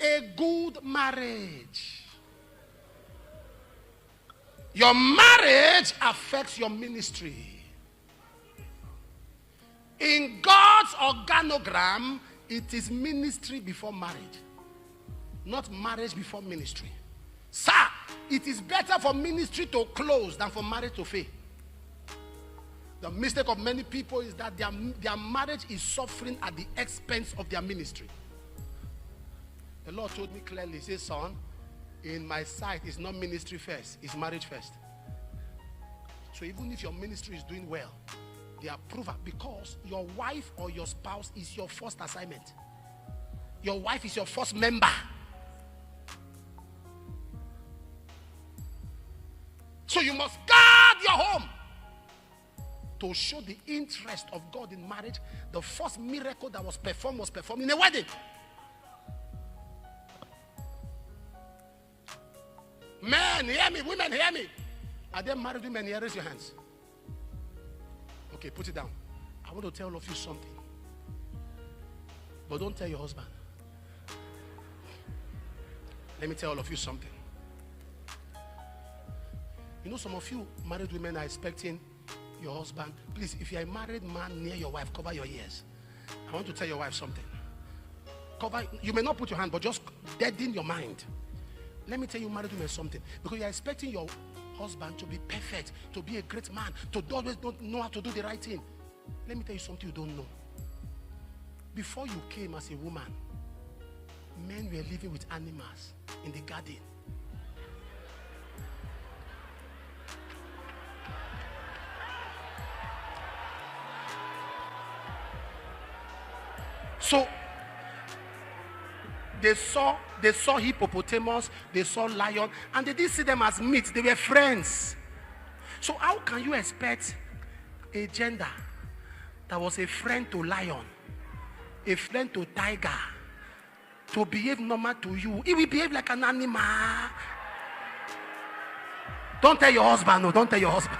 a good marriage. Your marriage affects your ministry. In God's organogram, it is ministry before marriage, not marriage before ministry. Sir, it is better for ministry to close than for marriage to fail. The mistake of many people is that their marriage is suffering at the expense of their ministry. The Lord told me clearly, he says, son, in my sight, it's not ministry first, it's marriage first. So even if your ministry is doing well, they approve it because your wife or your spouse is your first assignment. Your wife is your first member. So you must guard your home to show the interest of God in marriage. The first miracle that was performed in a wedding. Men, hear me. Women, hear me. Are there married women here? Raise your hands. Okay, put it down. I want to tell all of you something. But don't tell your husband. Let me tell all of you something. You know, some of you married women are expecting your husband. Please, if you're a married man near your wife, cover your ears. I want to tell your wife something. You may not put your hand, but just deaden your mind. Let me tell you, married women, something. Because you're expecting your husband to be perfect, to be a great man, to always don't know how to do the right thing. Let me tell you something you don't know. Before you came as a woman, men were living with animals in the garden. So they saw hippopotamus, they saw lion, and they didn't see them as meat. They were friends. So how can you expect a gender that was a friend to lion, a friend to tiger, to behave normal to you? It will behave like an animal. Don't tell your husband. No, don't tell your husband.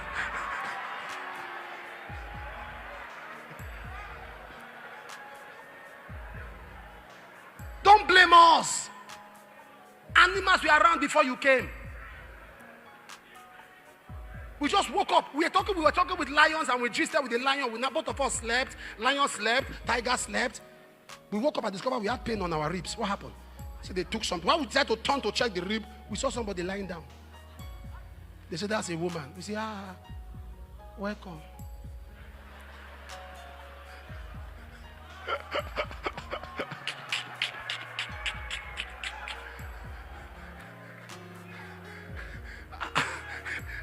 Don't blame us. Animals were around before you came. We just woke up. We were talking with lions, and we gisted with the lion. Both of us slept. Lion slept. Tiger slept. We woke up and discovered we had pain on our ribs. What happened? So they took something. When we decided to turn to check the rib, we saw somebody lying down. They said, that's a woman. We said, welcome.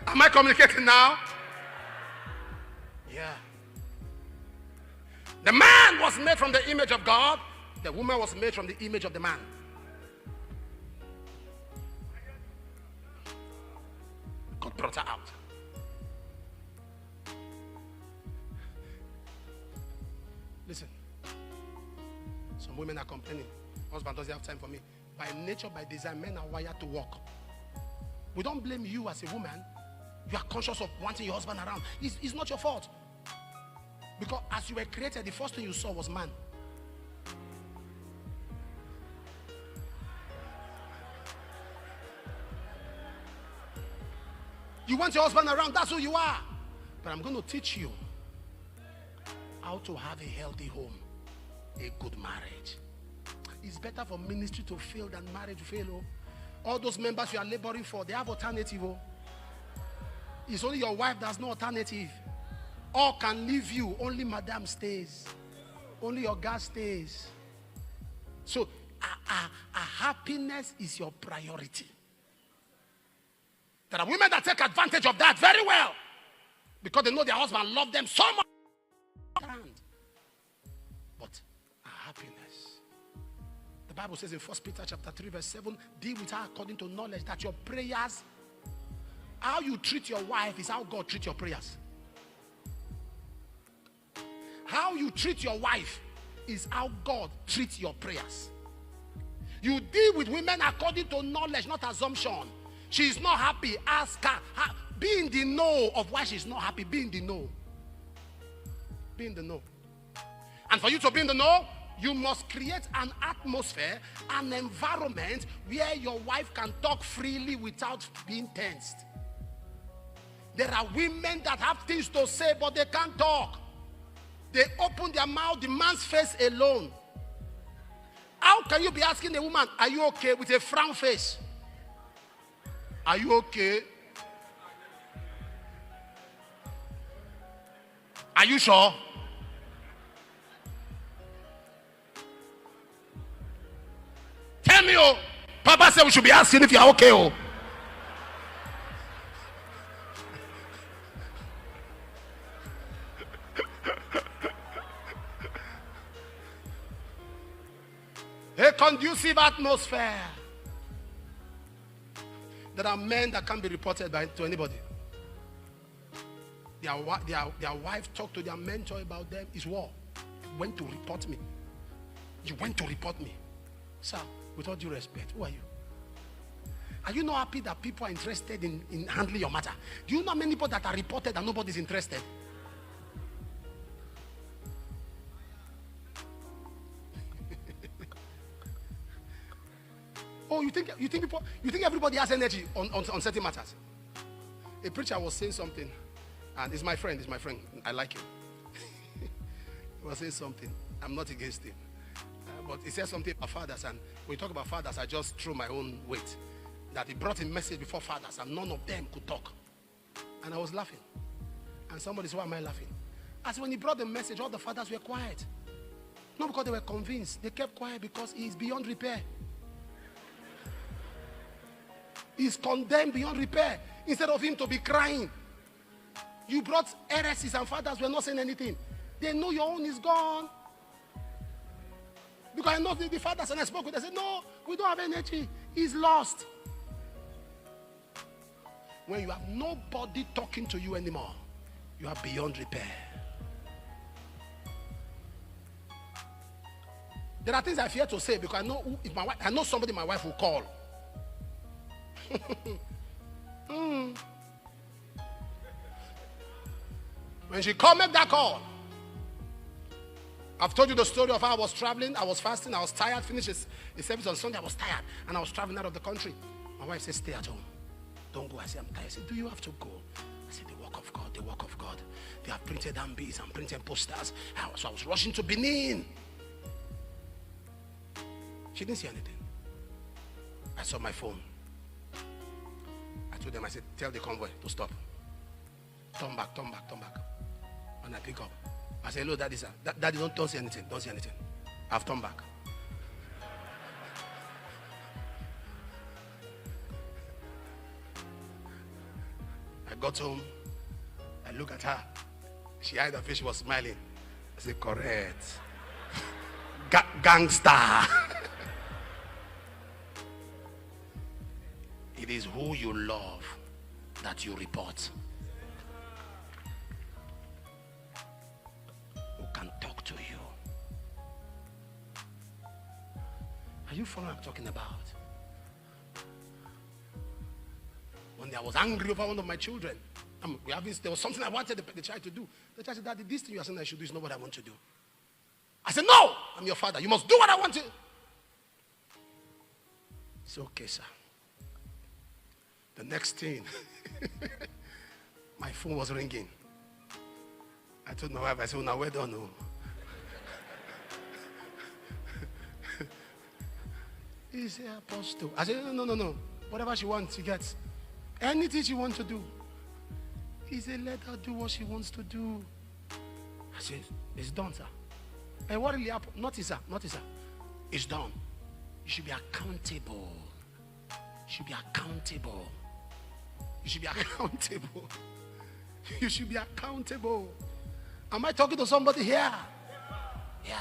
Am I communicating now? Yeah. The man was made from the image of God. The woman was made from the image of the man. God brought her out. Listen. Some women are complaining. Husband doesn't have time for me. By nature, by design, men are wired to work. We don't blame you as a woman. You are conscious of wanting your husband around. It's not your fault. Because as you were created, the first thing you saw was man. You want your husband around, that's who you are. But I'm going to teach you how to have a healthy home, a good marriage. It's better for ministry to fail than marriage to fail. Oh. All those members you are laboring for, they have alternative. Oh. It's only your wife that's no alternative. All can leave you, only madam stays. Only your guy stays. So, happiness is your priority. There are women that take advantage of that very well because they know their husband loves them so much. But happiness. The Bible says in 1 Peter chapter 3 verse 7, deal with her according to knowledge, that your prayers, how you treat your wife is how God treats your prayers. How you treat your wife is how God treats your prayers. You deal with women according to knowledge, not assumption. She's not happy, ask her. Be in the know of why she's not happy. Be in the know. Be in the know. And for you to be in the know, You must create an atmosphere, an environment where your wife can talk freely without being tensed. There are women that have things to say, but they can't talk. They open their mouth, the man's face alone. How can you be asking a woman, are you okay, with a frown face? Are you okay? Are you sure? Tell me, oh. Papa said we should be asking if you're okay, oh. A conducive atmosphere. There are men that can't be reported to anybody. Their wife talked to their mentor about them. It's war. You went to report me. You went to report me. Sir, with all due respect, who are you? Are you not happy that people are interested in handling your matter? Do you know how many people that are reported and nobody's interested? Oh, you think everybody has energy on certain matters? A preacher was saying something, and it's my friend. I like him. He was saying something. I'm not against him, but he said something about fathers, and when you talk about fathers, I just threw my own weight. That he brought a message before fathers, and none of them could talk, and I was laughing. And somebody said, "Why am I laughing?" As when he brought the message, all the fathers were quiet, not because they were convinced. They kept quiet because he is beyond repair. He's condemned beyond repair. Instead of him to be crying, you brought heresies and fathers were not saying anything. They know your own is gone. Because I know the fathers, and I spoke with them, I said, no, we don't have energy. He's lost. When you have nobody talking to you anymore, you are beyond repair. There are things I fear to say because I know I know somebody my wife will call. When she called, make that call. I've told you the story of how I was traveling. I was fasting. I was tired. Finished the service on Sunday. I was tired. And I was traveling out of the country. My wife said, stay at home. Don't go. I said, I'm tired. I said, do you have to go? I said, the work of God. The work of God. They have printed MBs and printed posters. So I was rushing to Benin. She didn't see anything. I saw my phone. I told them, I said, tell the convoy to stop. Turn back. When I pick up, I said, hello, Daddy, sir. Daddy, don't say anything. Don't say anything. I've turned back. I got home. I look at her. She eyed her face. She was smiling. I said, correct. Gangster. It is who you love that you report. Who can talk to you? Are you following what I'm talking about? One day I was angry over one of my children. There was something I wanted the child to do. The child said, Daddy, this thing you are saying I should do is not what I want to do. I said, no, I'm your father. You must do what I want to. It's okay, sir. The next thing, my phone was ringing. I told my wife, I said, now we're done. No. He said, Apostle. I said, no. Whatever she wants, she gets. Anything she wants to do. He said, let her do what she wants to do. I said, it's done, sir. And what really happened? Notice, sir. It's done. You should be accountable. You should be accountable. You should be accountable. You should be accountable. Am I talking to somebody here? Yeah.